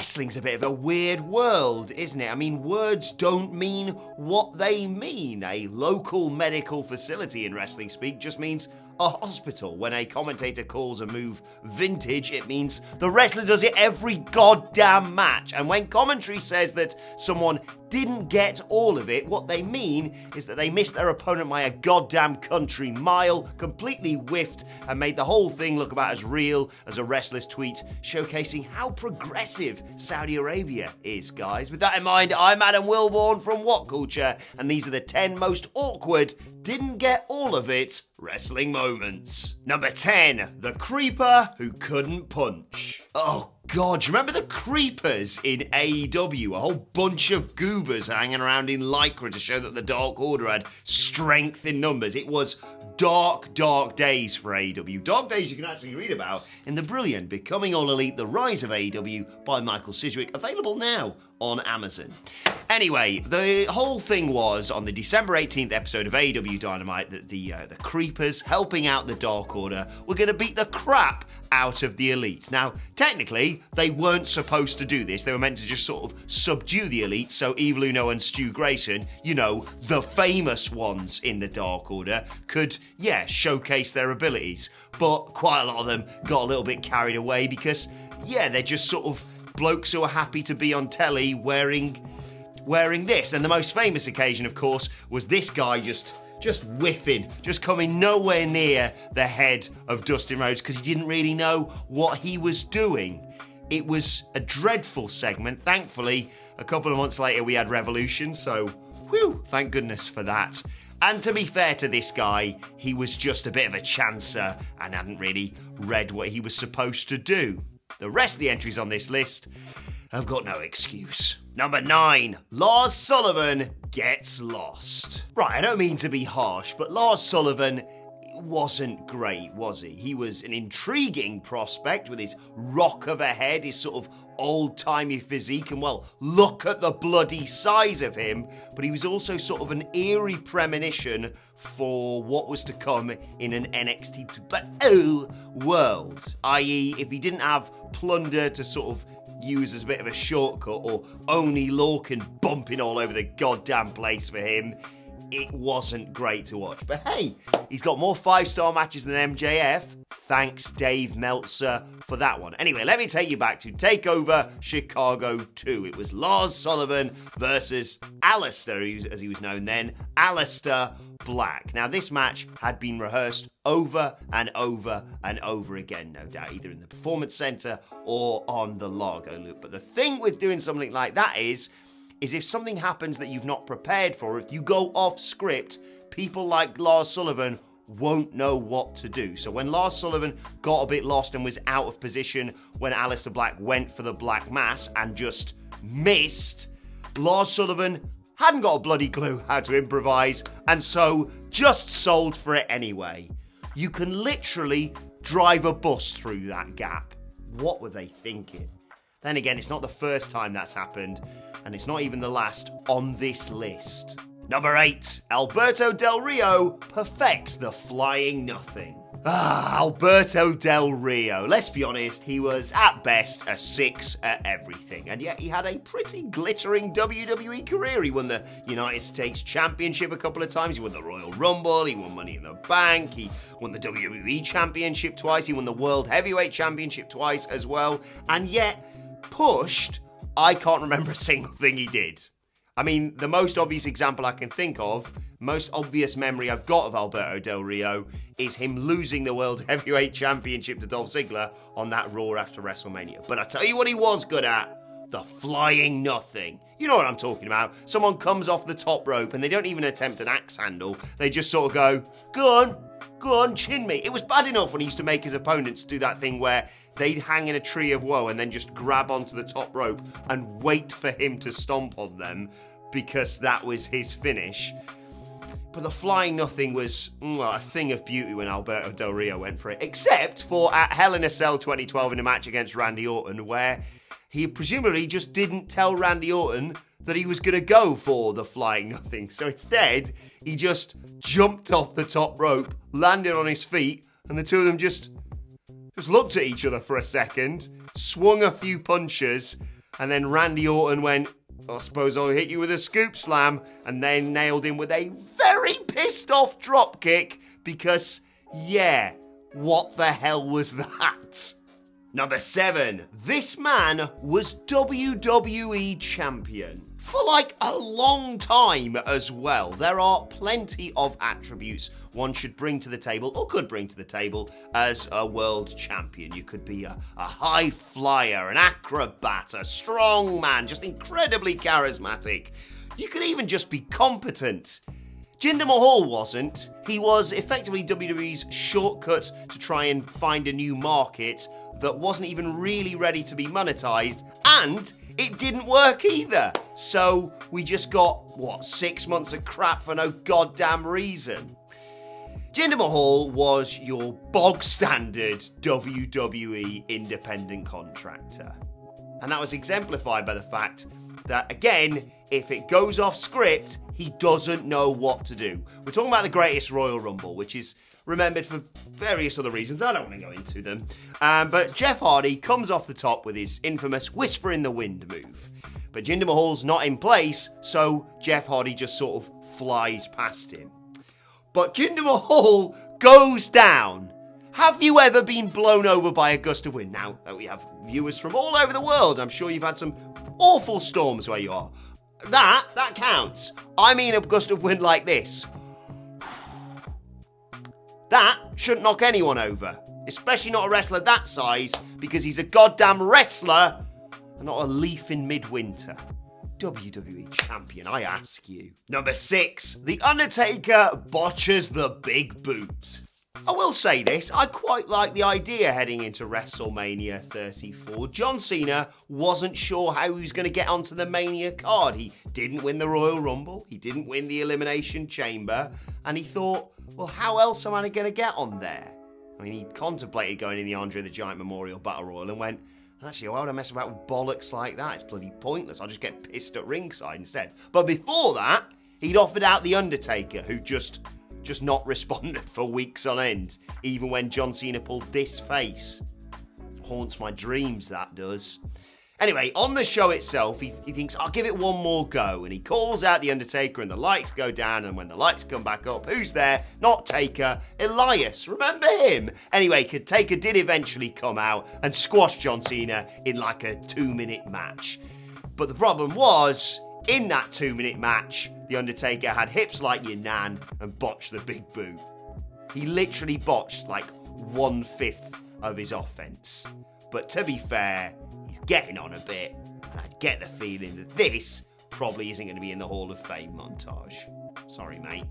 Wrestling's a bit of a weird world, isn't it? I mean, words don't mean what they mean. A local medical facility in wrestling speak just means a hospital. When a commentator calls a move vintage, it means the wrestler does it every goddamn match. And when commentary says that someone didn't get all of it, what they mean is that they missed their opponent by a goddamn country mile, completely whiffed, and made the whole thing look about as real as a wrestler's tweet, showcasing how progressive Saudi Arabia is, guys. With that in mind, I'm Adam Wilborn from What Culture, and these are the 10 most awkward, didn't get all of it, wrestling moments. Number 10, the creeper who couldn't punch. Oh God, do you remember the creepers in AEW? A whole bunch of goobers hanging around in Lycra to show that the Dark Order had strength in numbers. It was dark, dark days for AEW. Dark days you can actually read about in the brilliant Becoming All Elite, The Rise of AEW by Michael Sidgwick, available now on Amazon. Anyway, the whole thing was on the December 18th episode of AEW Dynamite that the creepers helping out the Dark Order were going to beat the crap out of the Elite. Now, technically, they weren't supposed to do this. They were meant to just sort of subdue the Elite so Evil Uno and Stu Grayson, you know, the famous ones in the Dark Order, could, showcase their abilities. But quite a lot of them got a little bit carried away because, they're just sort of blokes who are happy to be on telly wearing this. And the most famous occasion, of course, was this guy just whiffing, just coming nowhere near the head of Dustin Rhodes because he didn't really know what he was doing. It was a dreadful segment. Thankfully, a couple of months later, we had Revolution, so whew, thank goodness for that. And to be fair to this guy, he was just a bit of a chancer and hadn't really read what he was supposed to do. The rest of the entries on this list have got no excuse. Number 9, Lars Sullivan gets lost. Right, I don't mean to be harsh, but Lars Sullivan wasn't great, was he? He was an intriguing prospect with his rock of a head, his sort of old-timey physique, and well, look at the bloody size of him, but he was also sort of an eerie premonition for what was to come in an NXT 2.0 world, i.e. if he didn't have Plunder to sort of use as a bit of a shortcut, or Oney Lorcan bumping all over the goddamn place for him, it wasn't great to watch. But hey, he's got more 5-star matches than MJF. Thanks, Dave Meltzer, for that one. Anyway, let me take you back to TakeOver Chicago 2. It was Lars Sullivan versus Aleister, as he was known then, Aleister Black. Now, this match had been rehearsed over and over and over again, no doubt, either in the Performance Center or on the Largo Loop. But the thing with doing something like that is if something happens that you've not prepared for, if you go off script, people like Lars Sullivan won't know what to do. So when Lars Sullivan got a bit lost and was out of position when Aleister Black went for the Black Mass and just missed, Lars Sullivan hadn't got a bloody clue how to improvise, and so just sold for it anyway. You can literally drive a bus through that gap. What were they thinking? Then again, it's not the first time that's happened, and it's not even the last on this list. Number 8, Alberto Del Rio perfects the flying nothing. Alberto Del Rio. Let's be honest, he was at best a 6 at everything, and yet he had a pretty glittering WWE career. He won the United States Championship a couple of times, he won the Royal Rumble, he won Money in the Bank, he won the WWE Championship twice, he won the World Heavyweight Championship twice as well, and yet pushed, I can't remember a single thing he did. I mean, the most obvious example I can think of, most obvious memory I've got of Alberto Del Rio is him losing the World Heavyweight Championship to Dolph Ziggler on that Raw after WrestleMania. But I tell you what he was good at, the flying nothing. You know what I'm talking about. Someone comes off the top rope and they don't even attempt an axe handle. They just sort of go on, chin me. It was bad enough when he used to make his opponents do that thing where they'd hang in a tree of woe and then just grab onto the top rope and wait for him to stomp on them because that was his finish. But the flying nothing was a thing of beauty when Alberto Del Rio went for it, except for at Hell in a Cell 2012 in a match against Randy Orton, where he presumably just didn't tell Randy Orton that he was going to go for the flying nothing. So instead, he just jumped off the top rope, landed on his feet, and the two of them just looked at each other for a second, swung a few punches, And then Randy Orton went, I suppose I'll hit you with a scoop slam, and then nailed him with a very pissed off drop kick because, yeah, what the hell was that? Number 7, this man was WWE champion. For like a long time as well. There are plenty of attributes one should bring to the table, or could bring to the table, as a world champion. You could be a high flyer, an acrobat, a strong man, just incredibly charismatic. You could even just be competent. Jinder Mahal wasn't. He was effectively WWE's shortcut to try and find a new market that wasn't even really ready to be monetized, and it didn't work either. So we just got, 6 months of crap for no goddamn reason. Jinder Mahal was your bog standard WWE independent contractor. And that was exemplified by the fact that, again, if it goes off script, he doesn't know what to do. We're talking about the greatest Royal Rumble, which is remembered for various other reasons. I don't want to go into them. But Jeff Hardy comes off the top with his infamous Whisper in the Wind move. But Jinder Mahal's not in place, so Jeff Hardy just sort of flies past him. But Jinder Mahal goes down. Have you ever been blown over by a gust of wind? Now, we have viewers from all over the world. I'm sure you've had some awful storms where you are. That counts. I mean a gust of wind like this. That shouldn't knock anyone over. Especially not a wrestler that size, because he's a goddamn wrestler and not a leaf in midwinter. WWE champion, I ask you. Number 6, The Undertaker botches the big boot. I will say this, I quite like the idea heading into WrestleMania 34. John Cena wasn't sure how he was going to get onto the Mania card. He didn't win the Royal Rumble, he didn't win the Elimination Chamber, and he thought, well, how else am I going to get on there? I mean, he contemplated going in the Andre the Giant Memorial Battle Royal and went, actually, why would I mess about with bollocks like that? It's bloody pointless. I'll just get pissed at ringside instead. But before that, he'd offered out The Undertaker, who just not responded for weeks on end, even when John Cena pulled this face. Haunts my dreams, that does. Anyway, on the show itself, he thinks, I'll give it one more go, and he calls out The Undertaker, and the lights go down, and when the lights come back up, who's there? Not Taker, Elias. Remember him? Anyway, Taker did eventually come out and squash John Cena in like a 2-minute match. But the problem was, in that 2-minute match, The Undertaker had hips like your nan and botched the big boot. He literally botched like 1/5 of his offense. But to be fair, he's getting on a bit, and I get the feeling that this probably isn't going to be in the Hall of Fame montage. Sorry, mate.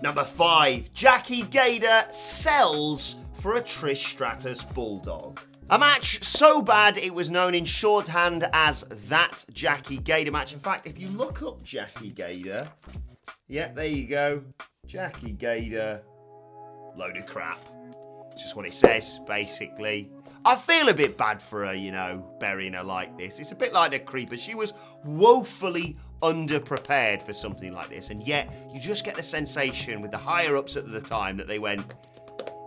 Number 5, Jackie GAYDA sells for a Trish Stratus Bulldog. A match so bad it was known in shorthand as that Jackie GAYDA match. In fact, if you look up Jackie GAYDA, yeah, there you go. Jackie GAYDA, load of crap. It's just what it says, basically. I feel a bit bad for her, burying her like this. It's a bit like the Creeper. She was woefully underprepared for something like this, and yet you just get the sensation with the higher-ups at the time that they went,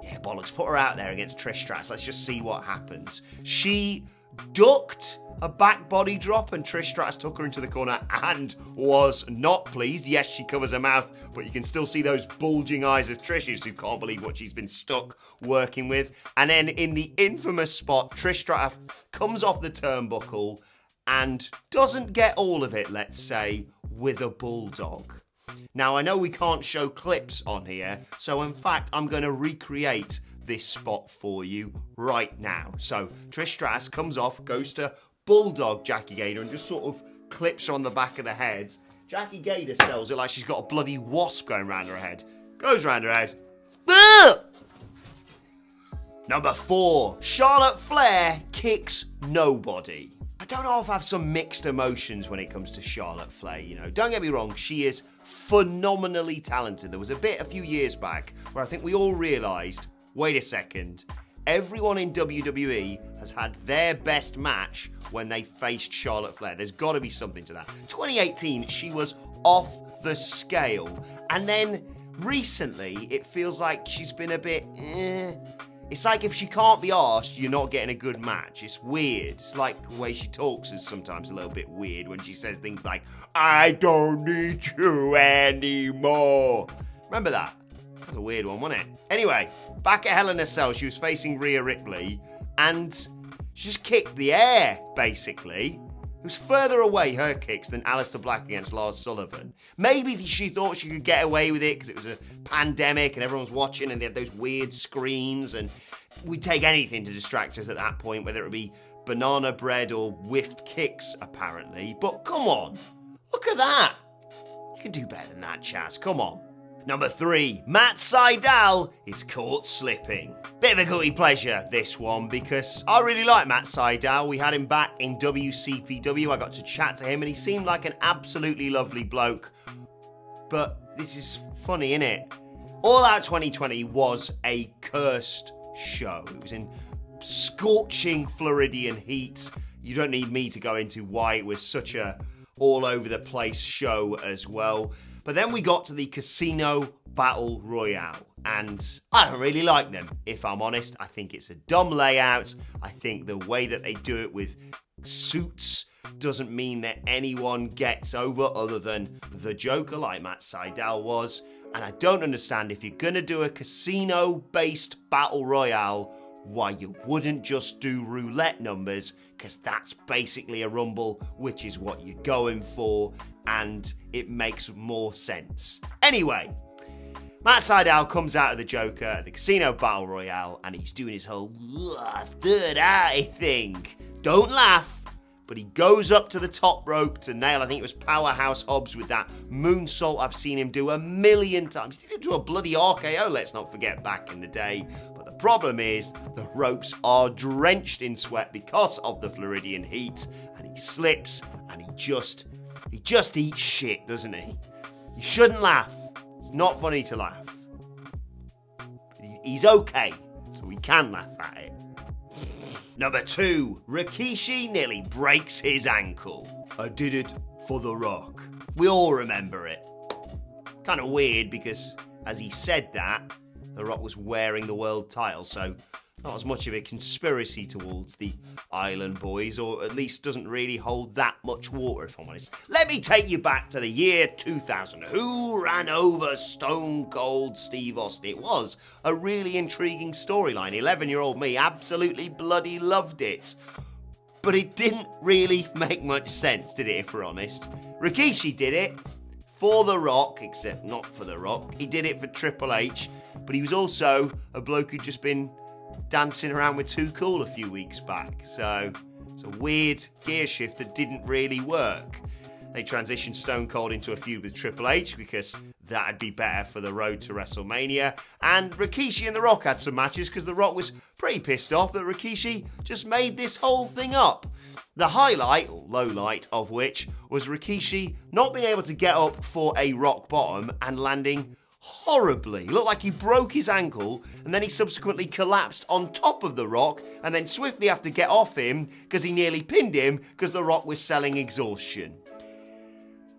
yeah, bollocks, put her out there against Trish Stratus. Let's just see what happens. She ducked a back body drop and Trish Stratus took her into the corner and was not pleased. Yes, she covers her mouth, but you can still see those bulging eyes of Trish's who can't believe what she's been stuck working with. And then in the infamous spot, Trish Stratus comes off the turnbuckle and doesn't get all of it, let's say, with a bulldog. Now, I know we can't show clips on here, so in fact, I'm going to recreate this spot for you right now. So, Trish Stratus comes off, goes to bulldog Jackie GAYDA and just sort of clips her on the back of the head. Jackie GAYDA sells it like she's got a bloody wasp going around her head. Goes around her head. Ah! Number 4, Charlotte Flair kicks nobody. I don't know if I have some mixed emotions when it comes to Charlotte Flair, Don't get me wrong, she is phenomenally talented. There was a bit a few years back where I think we all realised, wait a second, everyone in WWE has had their best match when they faced Charlotte Flair. There's got to be something to that. 2018, she was off the scale. And then recently, it feels like she's been a bit It's like if she can't be arsed, you're not getting a good match. It's weird. It's like the way she talks is sometimes a little bit weird when she says things like, I don't need you anymore. Remember that? That was a weird one, wasn't it? Anyway, back at Hell in a Cell, she was facing Rhea Ripley, and she just kicked the air, basically. It was further away, her kicks, than Aleister Black against Lars Sullivan. Maybe she thought she could get away with it because it was a pandemic and everyone was watching and they had those weird screens, and we'd take anything to distract us at that point, whether it be banana bread or whiffed kicks, apparently. But come on, look at that. You can do better than that, Chaz, come on. Number 3, Matt SYDAL is caught slipping. Bit of a guilty pleasure, this one, because I really like Matt SYDAL. We had him back in WCPW. I got to chat to him, and he seemed like an absolutely lovely bloke. But this is funny, innit? All Out 2020 was a cursed show. It was in scorching Floridian heat. You don't need me to go into why it was such a all-over-the-place show as well. But then we got to the Casino Battle Royale, and I don't really like them, if I'm honest. I think it's a dumb layout. I think the way that they do it with suits doesn't mean that anyone gets over other than the Joker, like Matt SYDAL was. And I don't understand, if you're gonna do a casino-based Battle Royale, why you wouldn't just do roulette numbers, because that's basically a rumble, which is what you're going for, and it makes more sense. Anyway, Matt SYDAL comes out of the Joker at the Casino Battle Royale, and he's doing his whole third eye thing. Don't laugh. But he goes up to the top rope to nail, I think it was Powerhouse Hobbs with that moonsault I've seen him do a million times. He did it to a bloody RKO, let's not forget, back in the day. But the problem is, the ropes are drenched in sweat because of the Floridian heat, and he slips, and he just eats shit, doesn't he? You shouldn't laugh. It's not funny to laugh. He's okay, so we can laugh at it. Number 2, Rikishi nearly breaks his ankle. I did it for The Rock. We all remember it. Kind of weird because as he said that, The Rock was wearing the world title, so not as much of a conspiracy towards the Island Boys, or at least doesn't really hold that much water, if I'm honest. Let me take you back to the year 2000. Who ran over Stone Cold Steve Austin? It was a really intriguing storyline. 11-year-old me absolutely bloody loved it. But it didn't really make much sense, did it, if we're honest? Rikishi did it for The Rock, except not for The Rock. He did it for Triple H, but he was also a bloke who'd just been dancing around with Too Cool a few weeks back. So it's a weird gear shift that didn't really work. They transitioned Stone Cold into a feud with Triple H because that'd be better for the road to WrestleMania. And Rikishi and The Rock had some matches because The Rock was pretty pissed off that Rikishi just made this whole thing up. The highlight, or low light, of which was Rikishi not being able to get up for a rock bottom and landing horribly. It looked like he broke his ankle, and then he subsequently collapsed on top of The Rock, and then swiftly had to get off him because he nearly pinned him because The Rock was selling exhaustion.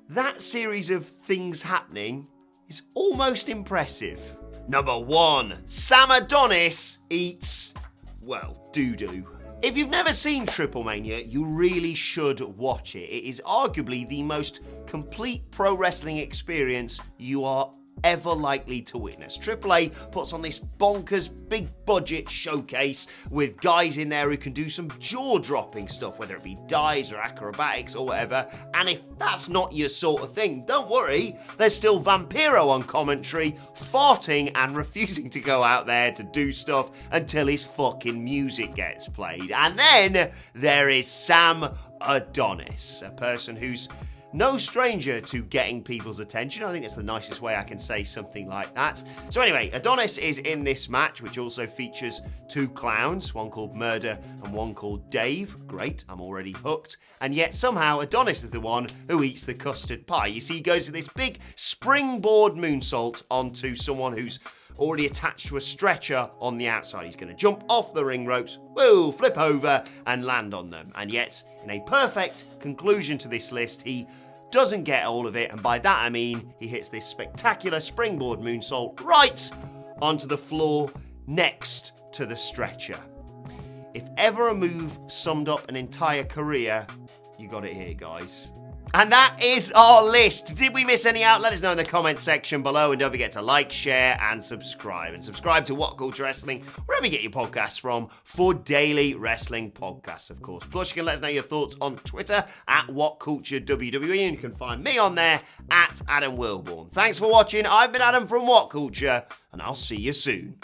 That series of things happening is almost impressive. Number 1, Sam Adonis eats, well, doo-doo. If you've never seen Triple Mania, you really should watch it. It is arguably the most complete pro wrestling experience you are ever likely to witness. AAA puts on this bonkers big budget showcase with guys in there who can do some jaw-dropping stuff, whether it be dives or acrobatics or whatever. And if that's not your sort of thing, don't worry, there's still Vampiro on commentary, farting and refusing to go out there to do stuff until his fucking music gets played. And then there is Sam Adonis, a person who's no stranger to getting people's attention. I think that's the nicest way I can say something like that. So anyway, Adonis is in this match, which also features 2 clowns, one called Murder and one called Dave. Great, I'm already hooked. And yet somehow Adonis is the one who eats the custard pie. You see, he goes with this big springboard moonsault onto someone who's already attached to a stretcher on the outside. He's going to jump off the ring ropes, woo, flip over and land on them. And yet, in a perfect conclusion to this list, he doesn't get all of it, and by that I mean he hits this spectacular springboard moonsault right onto the floor next to the stretcher. If ever a move summed up an entire career, you got it here, guys. And that is our list. Did we miss any out? Let us know in the comment section below. And don't forget to like, share, and subscribe. And subscribe to What Culture Wrestling, wherever you get your podcasts from, for daily wrestling podcasts, of course. Plus, you can let us know your thoughts on Twitter at WhatCultureWWE. And you can find me on there at Adam Wilborn. Thanks for watching. I've been Adam from What Culture, and I'll see you soon.